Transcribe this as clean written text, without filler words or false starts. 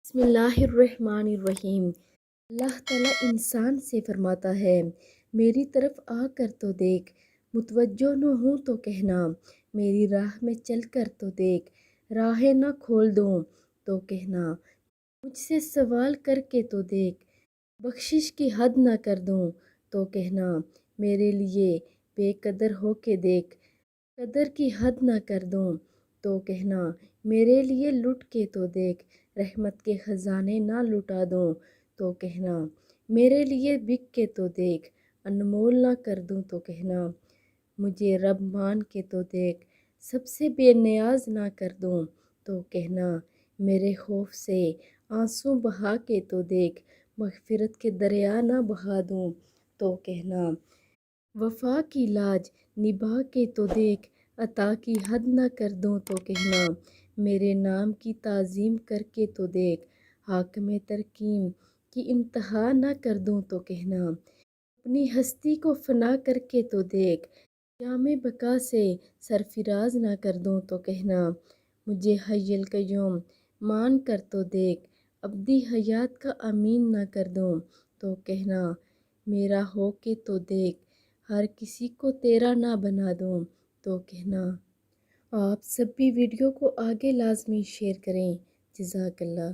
بسم اللہ الرحمن الرحیم۔ اللہ تعالیٰ انسان سے فرماتا ہے، میری طرف آ کر تو دیکھ، متوجہ نہ ہوں تو کہنا، میری راہ میں چل کر تو دیکھ، راہیں نہ کھول دوں تو کہنا، مجھ سے سوال کر کے تو دیکھ، بخشش کی حد نہ کر دوں تو کہنا، میرے لیے بے قدر ہو کے دیکھ، قدر کی حد نہ کر دوں تو کہنا، میرے لیے لٹ کے تو دیکھ، رحمت کے خزانے نہ لٹا دوں تو کہنا، میرے لیے بک کے تو دیکھ، انمول نہ کر دوں تو کہنا، مجھے رب مان کے تو دیکھ، سب سے بے نیاز نہ کر دوں تو کہنا، میرے خوف سے آنسو بہا کے تو دیکھ، مغفرت کے دریا نہ بہا دوں تو کہنا، وفا کی لاج نبھا کے تو دیکھ، عطا کی حد نہ کر دوں تو کہنا، میرے نام کی تعظیم کر کے تو دیکھ، حاکم ترکیم کی انتہا نہ کر دوں تو کہنا، اپنی ہستی کو فنا کر کے تو دیکھ، قیام بقا سے سرفراز نہ کر دوں تو کہنا، مجھے حی القیوم مان کر تو دیکھ، ابدی حیات کا امین نہ کر دوں تو کہنا، میرا ہو کے تو دیکھ، ہر کسی کو تیرا نہ بنا دوں تو کہنا۔ آپ سب بھی ویڈیو کو آگے لازمی شیئر کریں۔ جزاک اللہ۔